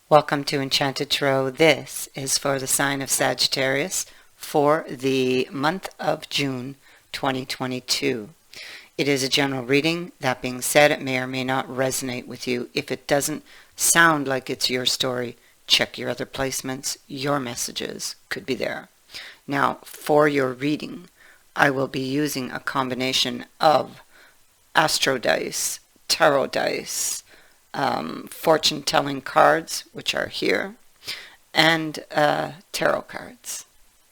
Welcome to Enchanted Tarot. This is for the sign of Sagittarius for the month of June 2022. It is a general reading. That being said, it may or may not resonate with you. If it doesn't sound like it's your story, check your other placements. Your messages could be there. Now, for your reading, I will be using a combination of astro dice, tarot dice, fortune-telling cards, which are here, and tarot cards.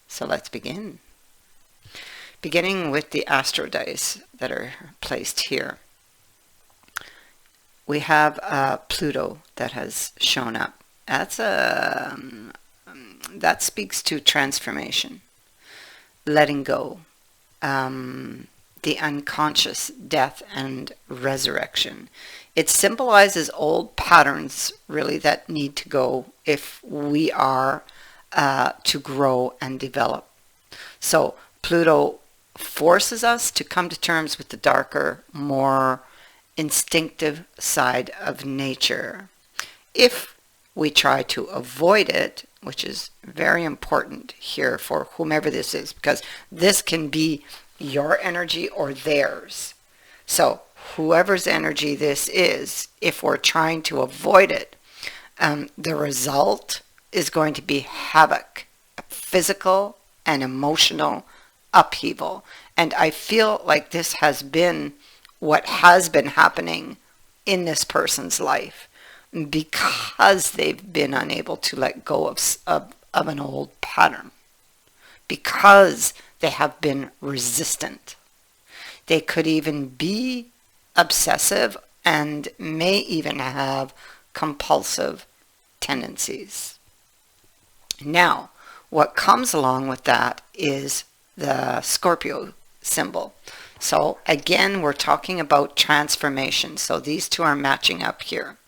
So let's begin. Beginning with the astro dice that are placed here. We have Pluto that has shown up. That speaks to transformation, letting go, the unconscious, death and resurrection. It symbolizes old patterns, really, that need to go if we are to grow and develop. So Pluto forces us to come to terms with the darker, more instinctive side of nature. If we try to avoid it, which is very important here for whomever this is, because this can be your energy or theirs. So whoever's energy this is, if we're trying to avoid it, the result is going to be havoc, physical and emotional upheaval. And I feel like this has been what has been happening in this person's life because they've been unable to let go of an old pattern, because they have been resistant. They could even be obsessive and may even have compulsive tendencies. Now, what comes along with that is the Scorpio symbol. So again, we're talking about transformation. So these two are matching up here.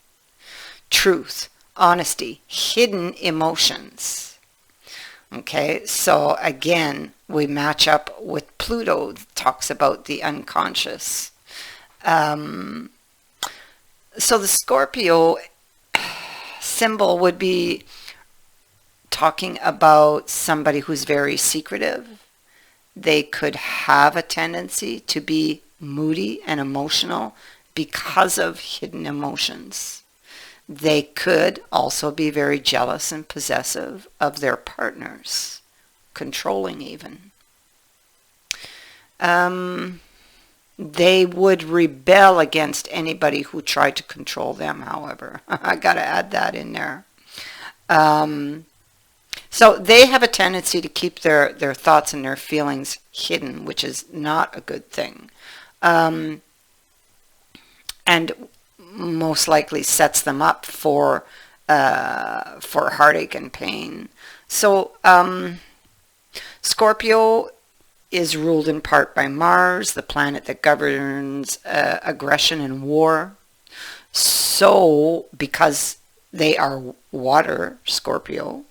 Truth, honesty, hidden emotions. Okay, so again, we match up with Pluto, that talks about the unconscious. So the Scorpio symbol would be talking about somebody who's very secretive. They could have a tendency to be moody and emotional because of hidden emotions. They could also be very jealous and possessive of their partners, controlling even. They would rebel against anybody who tried to control them, however. I got to add that in there. So they have a tendency to keep their thoughts and their feelings hidden, which is not a good thing. And most likely sets them up for heartache and pain. So Scorpio is ruled in part by Mars, the planet that governs aggression and war. So because they are water, Scorpio,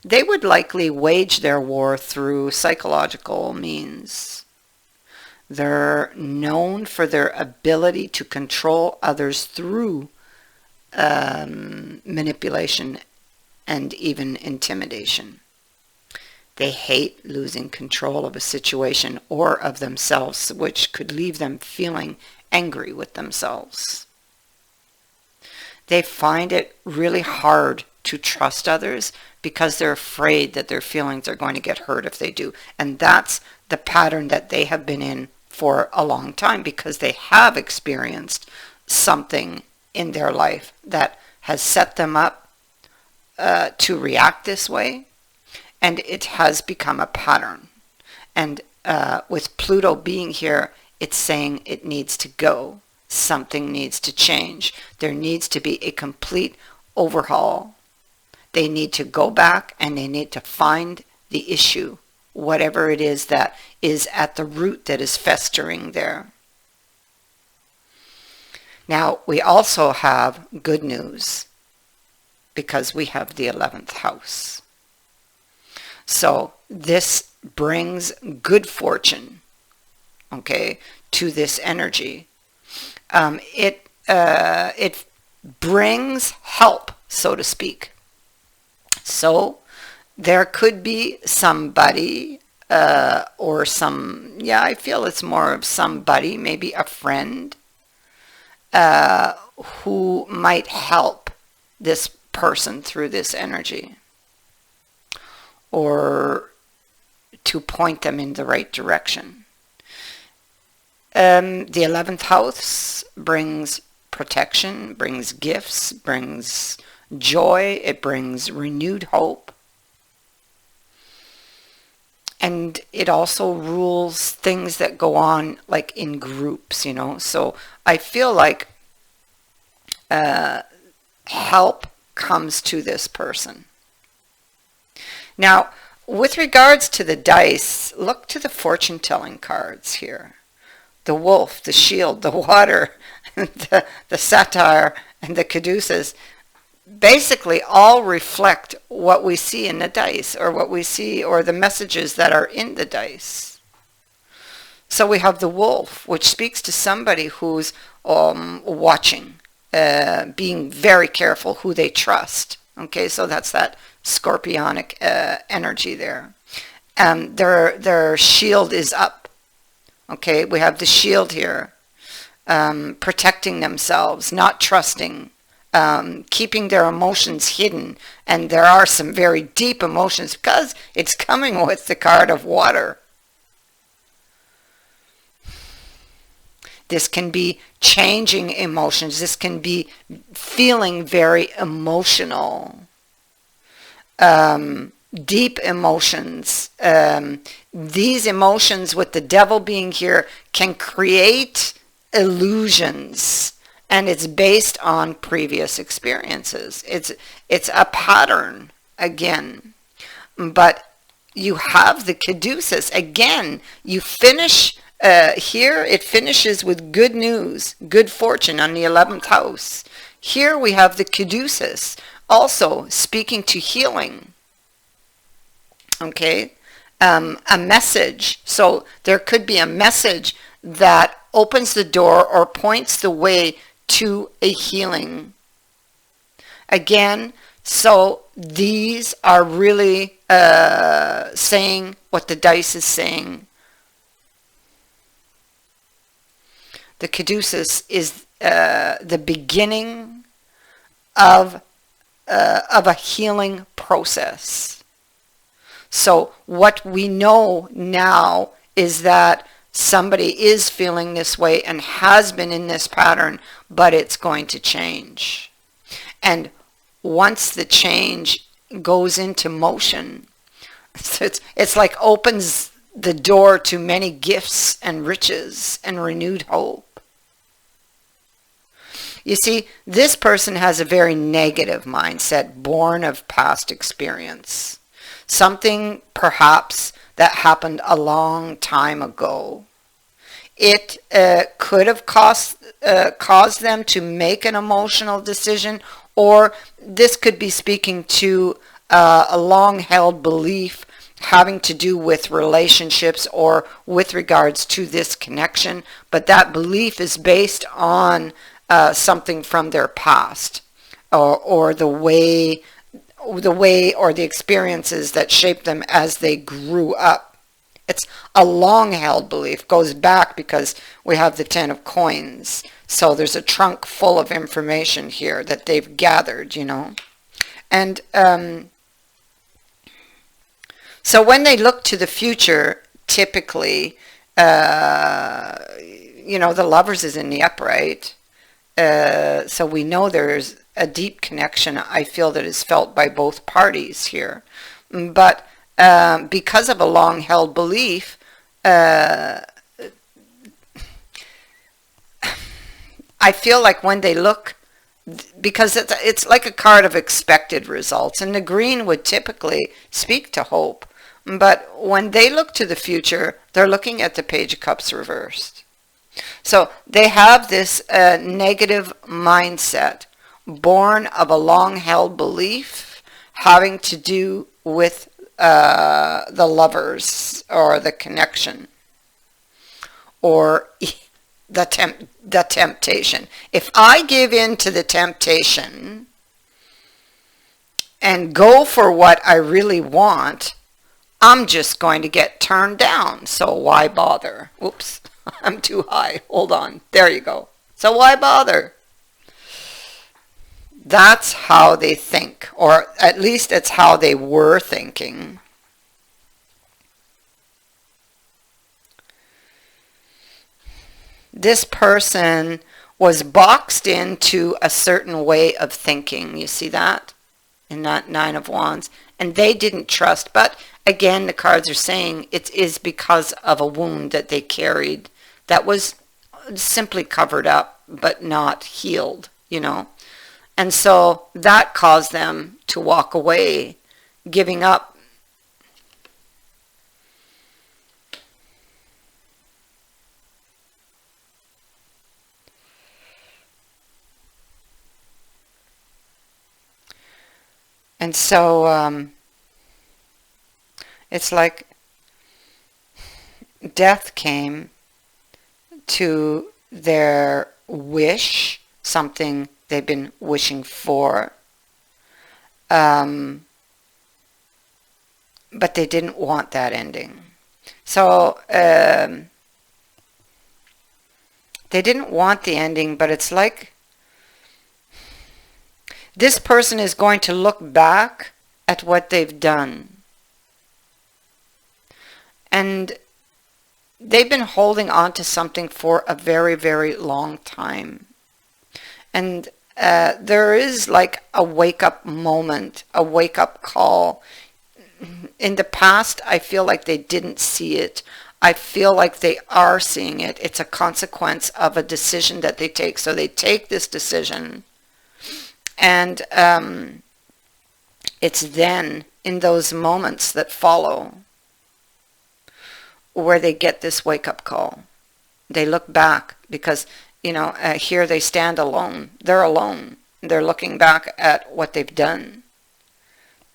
they would likely wage their war through psychological means. They're known for their ability to control others through manipulation and even intimidation. They hate losing control of a situation or of themselves, which could leave them feeling angry with themselves. They find it really hard to trust others because they're afraid that their feelings are going to get hurt if they do. And that's the pattern that they have been in for a long time, because they have experienced something in their life that has set them up to react this way, and it has become a pattern. And with Pluto being here, it's saying it needs to go. Something needs to change. There needs to be a complete overhaul. They need to go back and they need to find the issue, whatever it is that is at the root that is festering there. Now, we also have good news because we have the 11th house. So this brings good fortune, okay, to this energy. It brings help so to speak. So there could be somebody or some, yeah, I feel it's more of somebody, maybe a friend, who might help this person through this energy, or to point them in the right direction. The 11th house brings protection, brings gifts, brings joy, it brings renewed hope. And it also rules things that go on like in groups, you know. So I feel like help comes to this person. Now, with regards to the dice, look to the fortune-telling cards here. The wolf, the shield, the water, the satire, and the caduceus basically all reflect what we see in the dice, or what we see, or the messages that are in the dice. So we have the wolf, which speaks to somebody who's watching, being very careful who they trust. Okay, so that's that scorpionic energy there. Their shield is up. Okay, we have the shield here, protecting themselves, not trusting, keeping their emotions hidden. And there are some very deep emotions because it's coming with the card of water. This can be changing emotions. This can be feeling very emotional. Deep emotions. These emotions, with the devil being here, can create illusions, and it's based on previous experiences. It's a pattern again. But you have the caduceus again. You finish here. It finishes with good news, good fortune on the 11th house. Here we have the caduceus, also speaking to healing. Okay, a message. So there could be a message that opens the door or points the way to a healing. Again, so these are really saying what the dice is saying. The caduceus is the beginning of a healing process. So what we know now is that somebody is feeling this way and has been in this pattern, but it's going to change. And once the change goes into motion, it's like opens the door to many gifts and riches and renewed hope. You see, this person has a very negative mindset, born of past experience. Something perhaps that happened a long time ago. It could have caused them to make an emotional decision, or this could be speaking to a long-held belief having to do with relationships or with regards to this connection, but that belief is based on something from their past, or the way or the experiences that shaped them as they grew up. It's a long-held belief, goes back because we have the 10 of coins. So there's a trunk full of information here that they've gathered, you know. And so when they look to the future, typically, you know, the Lovers is in the upright. So we know there's a deep connection, I feel, that is felt by both parties here. But because of a long-held belief, I feel like when they look, because it's like a card of expected results, and the green would typically speak to hope. But when they look to the future, they're looking at the Page of Cups reversed. So they have this negative mindset, born of a long-held belief having to do with the lovers, or the connection, or the temptation. If I give in to the temptation, and go for what I really want, I'm just going to get turned down. So why bother? Oops, I'm too high. Hold on. There you go. So why bother? That's how they think, or at least it's how they were thinking. This person was boxed into a certain way of thinking. You see that in that Nine of Wands? And they didn't trust. But again, the cards are saying it is because of a wound that they carried that was simply covered up but not healed, you know. And so that caused them to walk away, giving up. And so it's like death came to their wish, something they've been wishing for. But they didn't want that ending. So they didn't want the ending, but it's like this person is going to look back at what they've done. And they've been holding on to something for a very, very long time. And there is like a wake-up moment, a wake-up call. In the past, I feel like they didn't see it. I feel like they are seeing it. It's a consequence of a decision that they take. So they take this decision, and it's then in those moments that follow where they get this wake-up call. They look back because, you know, here they stand alone. They're alone. They're looking back at what they've done.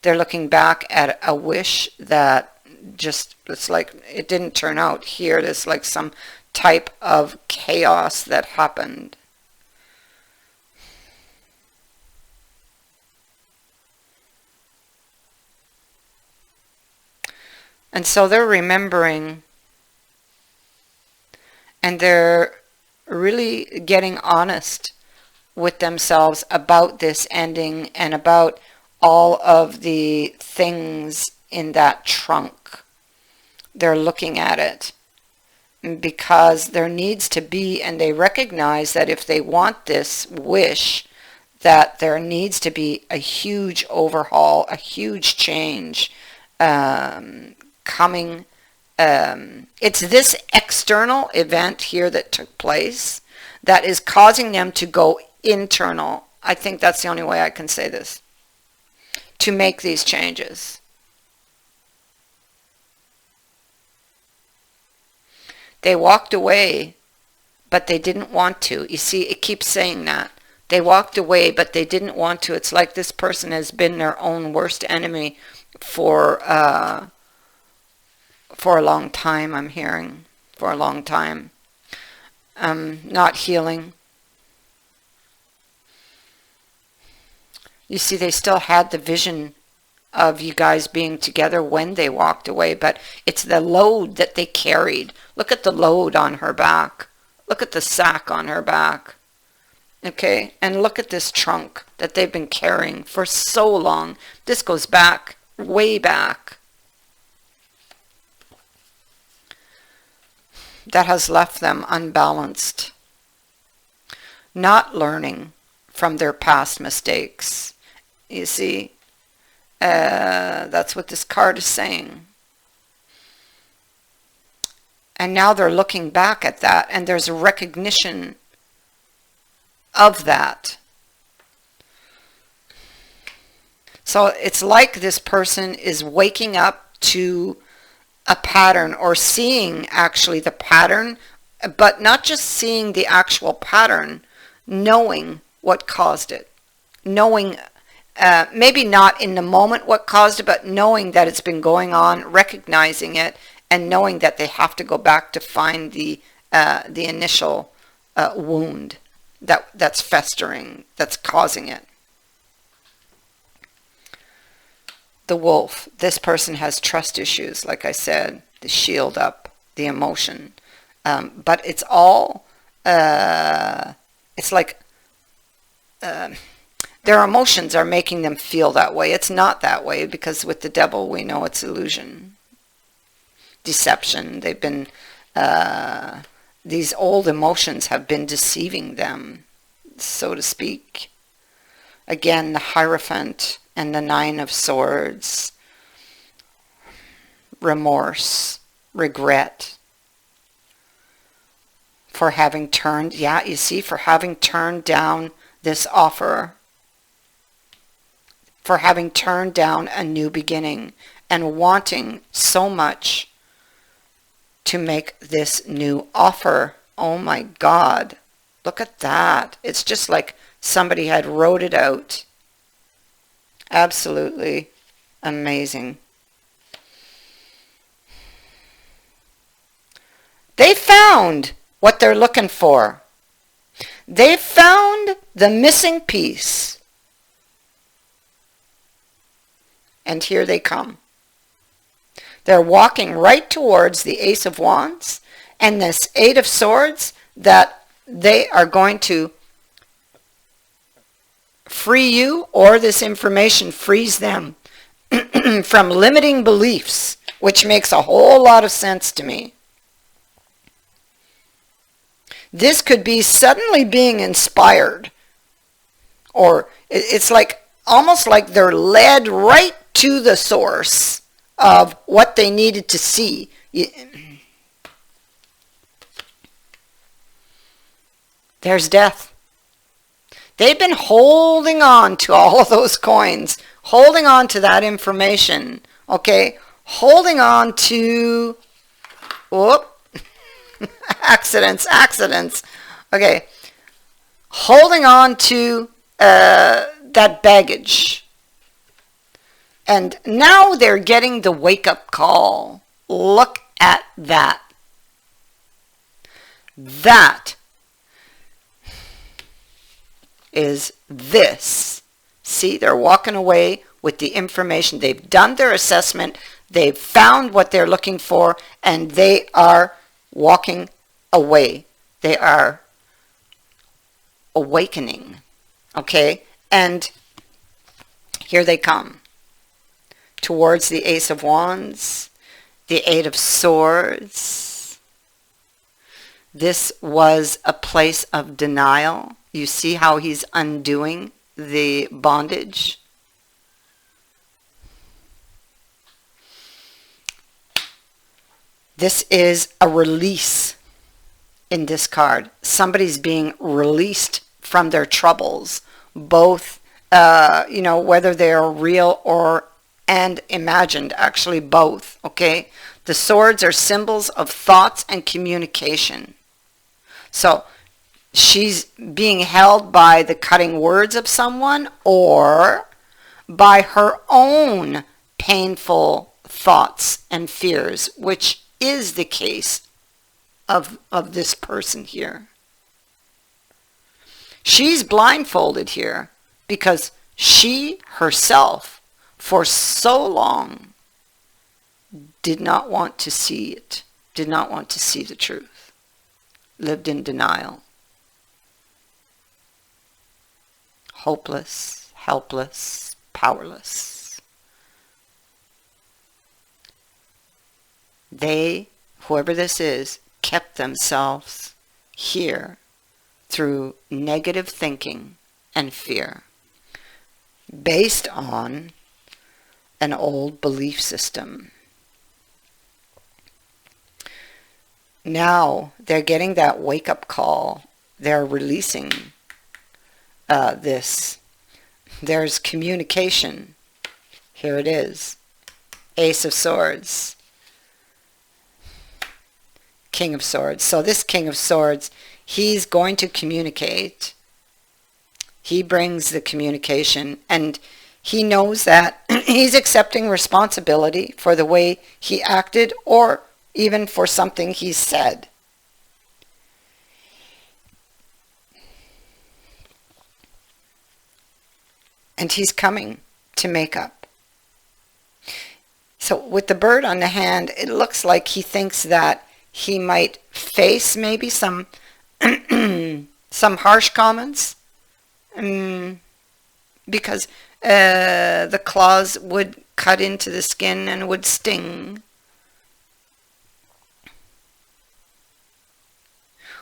They're looking back at a wish that just, it's like it didn't turn out. Here there's like some type of chaos that happened. And so they're remembering, and they're really getting honest with themselves about this ending and about all of the things in that trunk. They're looking at it because there needs to be, and they recognize that if they want this wish, that there needs to be a huge overhaul, a huge change coming. It's this external event here that took place that is causing them to go internal. I think that's the only way I can say this, to make these changes. They walked away, but they didn't want to. You see, it keeps saying that. They walked away, but they didn't want to. It's like this person has been their own worst enemy for a long time, I'm hearing. For a long time. Not healing. You see, they still had the vision of you guys being together when they walked away, but it's the load that they carried. Look at the load on her back. Look at the sack on her back. Okay, and look at this trunk that they've been carrying for so long. This goes back, way back. That has left them unbalanced, not learning from their past mistakes. You see, that's what this card is saying. And now they're looking back at that, and there's a recognition of that. So it's like this person is waking up to a pattern, or seeing actually the pattern, but not just seeing the actual pattern, knowing what caused it. Knowing, maybe not in the moment what caused it, but knowing that it's been going on, recognizing it, and knowing that they have to go back to find the initial wound that's festering, that's causing it. the wolf. This person has trust issues, like I said, the shield up, the emotion. But it's all, it's like their emotions are making them feel that way. It's not that way, because with the devil we know it's illusion, deception. They've been, these old emotions have been deceiving them, so to speak. Again, the Hierophant and the Nine of Swords, remorse, regret for having turned, yeah, you see, for having turned down this offer, for having turned down a new beginning and wanting so much to make this new offer. Oh my God, look at that. It's just like somebody had wrote it out. Absolutely amazing. They found what they're looking for. They found the missing piece. And here they come. They're walking right towards the Ace of Wands and this Eight of Swords, that they are going to free you, or this information frees them from limiting beliefs, which makes a whole lot of sense to me. This could be suddenly being inspired, or it's like almost like they're led right to the source of what they needed to see. There's death. They've been holding on to all of those coins, holding on to that information, okay? Holding on to, whoop, accidents, okay? Holding on to that baggage. And now they're getting the wake-up call. Look at that. That is this. See, they're walking away with the information. They've done their assessment. They've found what they're looking for, and they are walking away. They are awakening. Okay? And here they come. Towards the Ace of Wands, the Eight of Swords. This was a place of denial. You see how he's undoing the bondage? This is a release in this card. Somebody's being released from their troubles, both, whether they're real or and imagined, actually both, okay? The swords are symbols of thoughts and communication. So she's being held by the cutting words of someone, or by her own painful thoughts and fears, which is the case of this person here. She's blindfolded here because she herself, for so long, did not want to see it, did not want to see the truth, lived in denial. Hopeless, helpless, powerless. They, whoever this is, kept themselves here through negative thinking and fear, based on an old belief system. Now they're getting that wake-up call. They're releasing this. There's communication. Here it is. Ace of Swords. King of Swords. So this King of Swords, he's going to communicate. He brings the communication, and he knows that he's accepting responsibility for the way he acted, or even for something he said. And he's coming to make up. So with the bird on the hand, it looks like he thinks that he might face maybe some some harsh comments, because the claws would cut into the skin and would sting.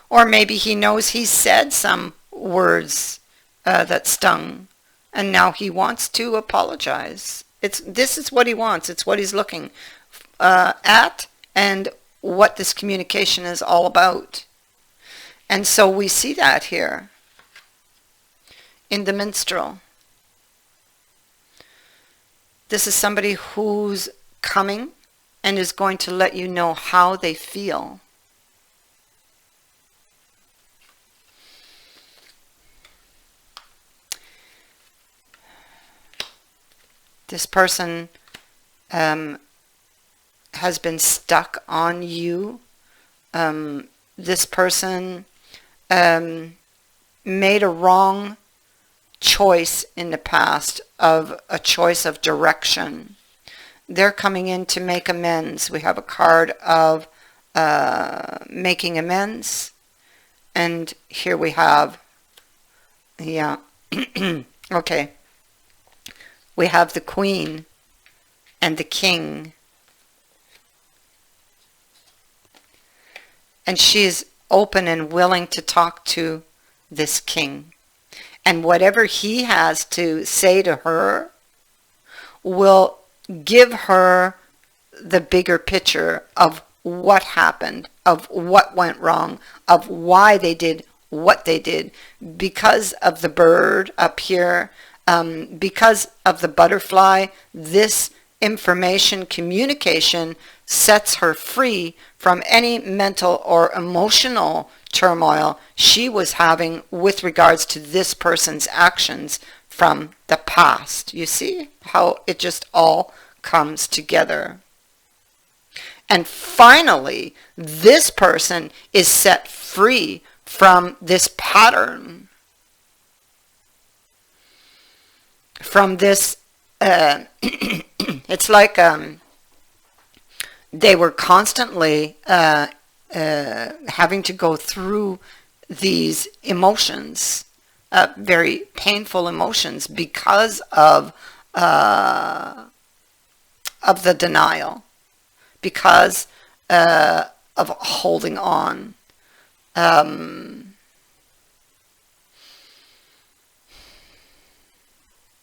Or maybe he knows he said some words that stung, and now he wants to apologize. This is what he wants. It's what he's looking at, and what this communication is all about. And so we see that here in the minstrel. This is somebody who's coming and is going to let you know how they feel. This person has been stuck on you. This person made a wrong choice in the past, of a choice of direction. They're coming in to make amends. We have a card of making amends, and here we have, yeah, okay, we have the Queen and the King, and she's open and willing to talk to this King. And whatever he has to say to her will give her the bigger picture of what happened, of what went wrong, of why they did what they did, because of the bird up here, because of the butterfly. This information communication sets her free from any mental or emotional turmoil she was having with regards to this person's actions from the past. You see how it just all comes together. And finally, this person is set free from this pattern, from this it's like they were constantly having to go through these emotions, very painful emotions, because of the denial, because of holding on.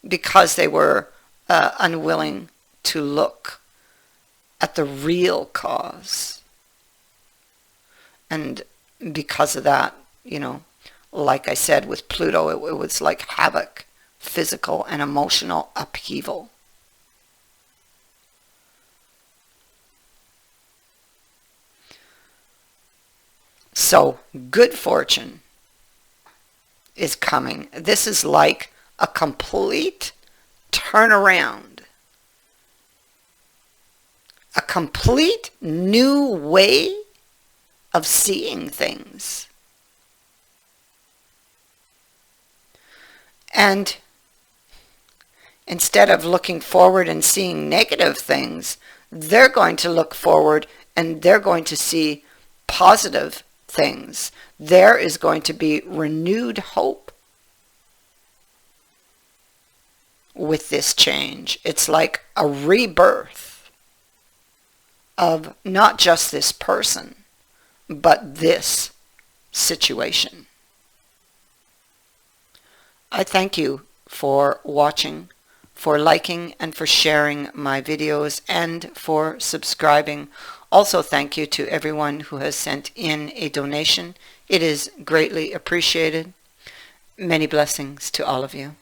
Because they were unwilling to look at the real cause. And because of that, you know, like I said with Pluto, it was like havoc, physical and emotional upheaval. So good fortune is coming. This is like a complete turnaround, a complete new way of seeing things. And instead of looking forward and seeing negative things, they're going to look forward and they're going to see positive things. There is going to be renewed hope with this change. It's like a rebirth of not just this person, but this situation. I thank you for watching, for liking and for sharing my videos, and for subscribing. Also, thank you to everyone who has sent in a donation. It is greatly appreciated. Many blessings to all of you.